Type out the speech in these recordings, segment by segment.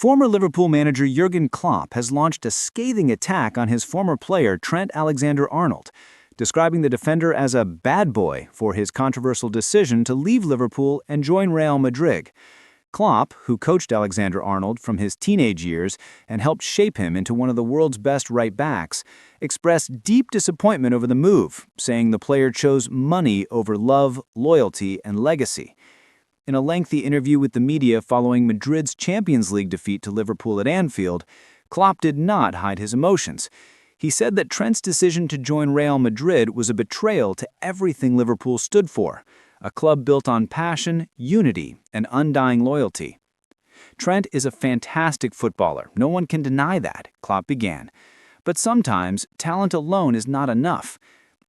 Former Liverpool manager Jurgen Klopp has launched a scathing attack on his former player Trent Alexander-Arnold, describing the defender as a bad boy for his controversial decision to leave Liverpool and join Real Madrid. Klopp, who coached Alexander-Arnold from his teenage years and helped shape him into one of the world's best right-backs, expressed deep disappointment over the move, saying the player chose money over love, loyalty, and legacy. In a lengthy interview with the media following Madrid's Champions League defeat to Liverpool at Anfield, Klopp did not hide his emotions. He said that Trent's decision to join Real Madrid was a betrayal to everything Liverpool stood for, a club built on passion, unity, and undying loyalty. "Trent is a fantastic footballer, no one can deny that," Klopp began. "But sometimes, talent alone is not enough.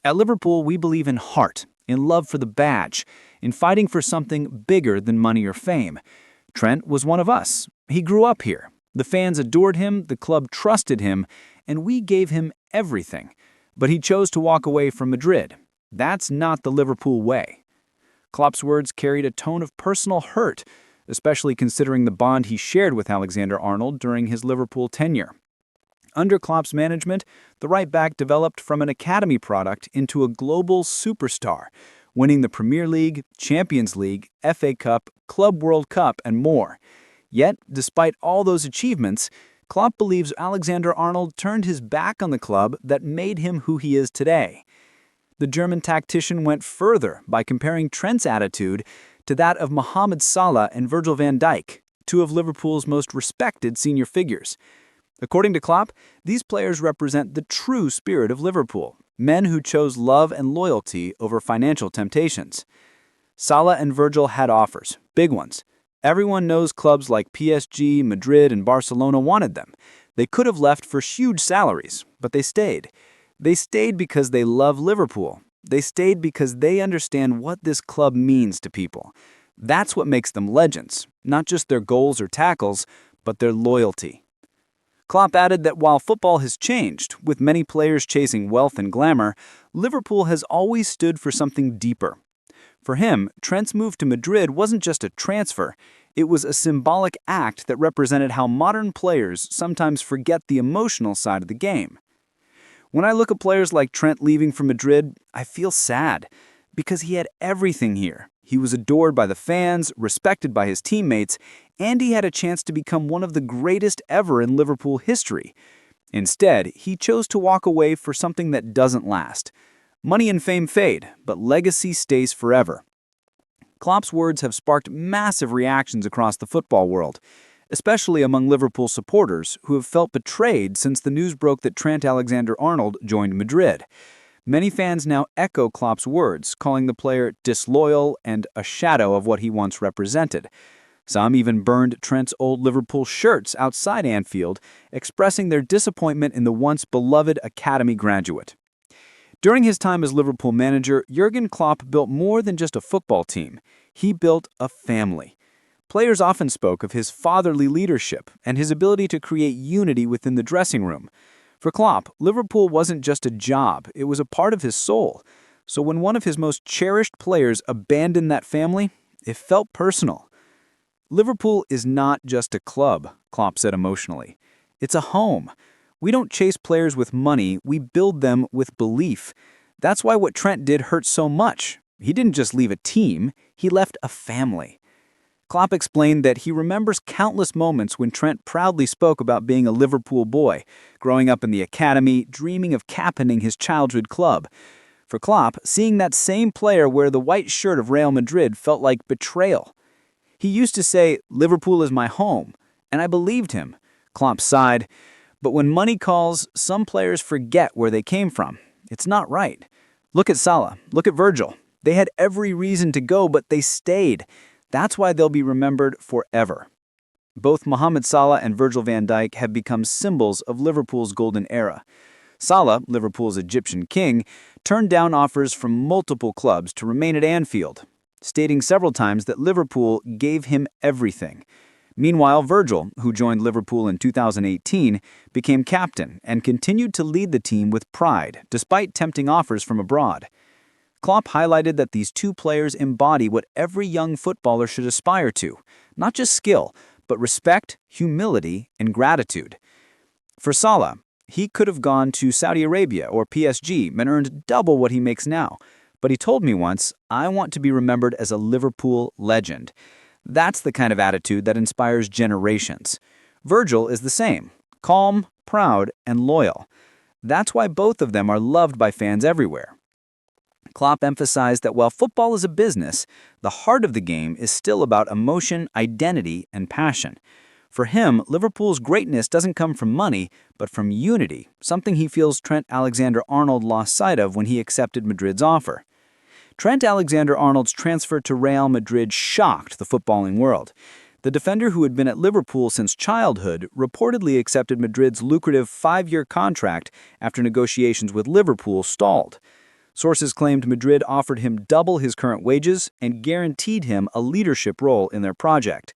At Liverpool, we believe in heart, in love for the badge, in fighting for something bigger than money or fame. Trent was one of us. He grew up here. The fans adored him, the club trusted him, and we gave him everything. But he chose to walk away from Madrid. That's not the Liverpool way." Klopp's words carried a tone of personal hurt, especially considering the bond he shared with Alexander-Arnold during his Liverpool tenure. Under Klopp's management, the right-back developed from an academy product into a global superstar, winning the Premier League, Champions League, FA Cup, Club World Cup, and more. Yet, despite all those achievements, Klopp believes Alexander-Arnold turned his back on the club that made him who he is today. The German tactician went further by comparing Trent's attitude to that of Mohamed Salah and Virgil van Dijk, two of Liverpool's most respected senior figures. According to Klopp, these players represent the true spirit of Liverpool, men who chose love and loyalty over financial temptations. Salah and Virgil had offers, big ones. Everyone knows clubs like PSG, Madrid, and Barcelona wanted them. They could have left for huge salaries, but they stayed. They stayed because they love Liverpool. They stayed because they understand what this club means to people. That's what makes them legends, not just their goals or tackles, but their loyalty. Klopp added that while football has changed, with many players chasing wealth and glamour, Liverpool has always stood for something deeper. For him, Trent's move to Madrid wasn't just a transfer, it was a symbolic act that represented how modern players sometimes forget the emotional side of the game. "When I look at players like Trent leaving for Madrid, I feel sad, because he had everything here. He was adored by the fans, respected by his teammates, and he had a chance to become one of the greatest ever in Liverpool history. Instead, he chose to walk away for something that doesn't last. Money and fame fade, but legacy stays forever." Klopp's words have sparked massive reactions across the football world, especially among Liverpool supporters who have felt betrayed since the news broke that Trent Alexander-Arnold joined Madrid. Many fans now echo Klopp's words, calling the player disloyal and a shadow of what he once represented. Some even burned Trent's old Liverpool shirts outside Anfield, expressing their disappointment in the once beloved academy graduate. During his time as Liverpool manager, Jurgen Klopp built more than just a football team. He built a family. Players often spoke of his fatherly leadership and his ability to create unity within the dressing room. For Klopp, Liverpool wasn't just a job, it was a part of his soul. So when one of his most cherished players abandoned that family, it felt personal. "Liverpool is not just a club," Klopp said emotionally. "It's a home. We don't chase players with money, we build them with belief. That's why what Trent did hurt so much. He didn't just leave a team, he left a family." Klopp explained that he remembers countless moments when Trent proudly spoke about being a Liverpool boy, growing up in the academy, dreaming of captaining his childhood club. For Klopp, seeing that same player wear the white shirt of Real Madrid felt like betrayal. He used to say, "Liverpool is my home," and I believed him. Klopp sighed. "But when money calls, some players forget where they came from. It's not right. Look at Salah, look at Virgil. They had every reason to go, but they stayed. That's why they'll be remembered forever." Both Mohamed Salah and Virgil van Dijk have become symbols of Liverpool's golden era. Salah, Liverpool's Egyptian king, turned down offers from multiple clubs to remain at Anfield, stating several times that Liverpool gave him everything. Meanwhile, Virgil, who joined Liverpool in 2018, became captain and continued to lead the team with pride, despite tempting offers from abroad. Klopp highlighted that these two players embody what every young footballer should aspire to, not just skill, but respect, humility, and gratitude. For Salah, he could have gone to Saudi Arabia or PSG and earned double what he makes now. But he told me once, "I want to be remembered as a Liverpool legend." That's the kind of attitude that inspires generations. Virgil is the same, calm, proud, and loyal. That's why both of them are loved by fans everywhere. Klopp emphasized that while football is a business, the heart of the game is still about emotion, identity, and passion. For him, Liverpool's greatness doesn't come from money, but from unity, something he feels Trent Alexander-Arnold lost sight of when he accepted Madrid's offer. Trent Alexander-Arnold's transfer to Real Madrid shocked the footballing world. The defender, who had been at Liverpool since childhood, reportedly accepted Madrid's lucrative 5-year contract after negotiations with Liverpool stalled. Sources claimed Madrid offered him double his current wages and guaranteed him a leadership role in their project.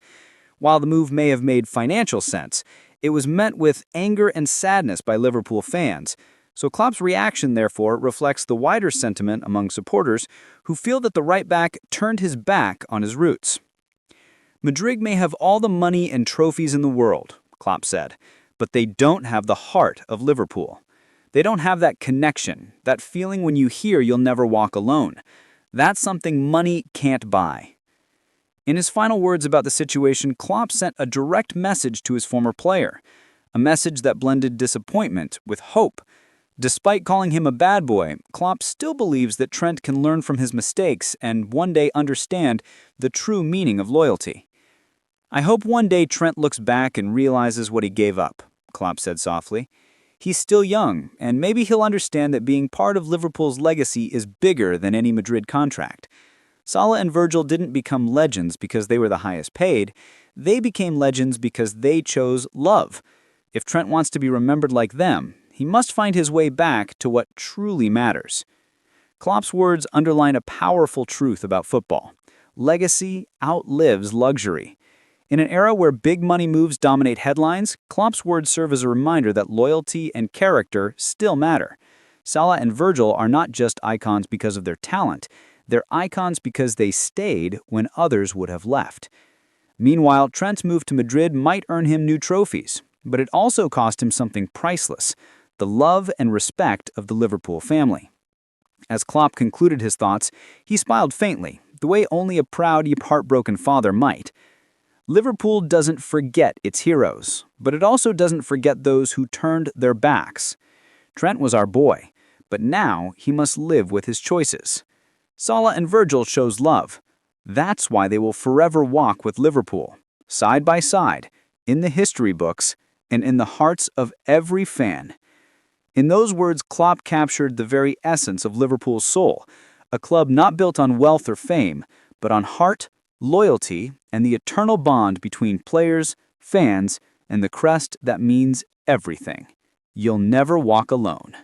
While the move may have made financial sense, it was met with anger and sadness by Liverpool fans. So Klopp's reaction, therefore, reflects the wider sentiment among supporters who feel that the right-back turned his back on his roots. "Madrid may have all the money and trophies in the world," Klopp said, "but they don't have the heart of Liverpool. They don't have that connection, that feeling when you hear you'll never walk alone. That's something money can't buy." In his final words about the situation, Klopp sent a direct message to his former player, a message that blended disappointment with hope. Despite calling him a bad boy, Klopp still believes that Trent can learn from his mistakes and one day understand the true meaning of loyalty. "I hope one day Trent looks back and realizes what he gave up," Klopp said softly. "He's still young, and maybe he'll understand that being part of Liverpool's legacy is bigger than any Madrid contract." Salah and Virgil didn't become legends because they were the highest paid. They became legends because they chose love. If Trent wants to be remembered like them, he must find his way back to what truly matters. Klopp's words underline a powerful truth about football. Legacy outlives luxury. In an era where big money moves dominate headlines, Klopp's words serve as a reminder that loyalty and character still matter. Salah and Virgil are not just icons because of their talent. They're icons because they stayed when others would have left. Meanwhile, Trent's move to Madrid might earn him new trophies, but it also cost him something priceless: the love and respect of the Liverpool family. As Klopp concluded his thoughts, he smiled faintly, the way only a proud yet heartbroken father might. Liverpool doesn't forget its heroes, but it also doesn't forget those who turned their backs. Trent was our boy, but now he must live with his choices. Salah and Virgil chose love. That's why they will forever walk with Liverpool, side by side, in the history books and in the hearts of every fan. In those words, Klopp captured the very essence of Liverpool's soul, a club not built on wealth or fame, but on heart, loyalty, and the eternal bond between players, fans, and the crest that means everything. You'll never walk alone.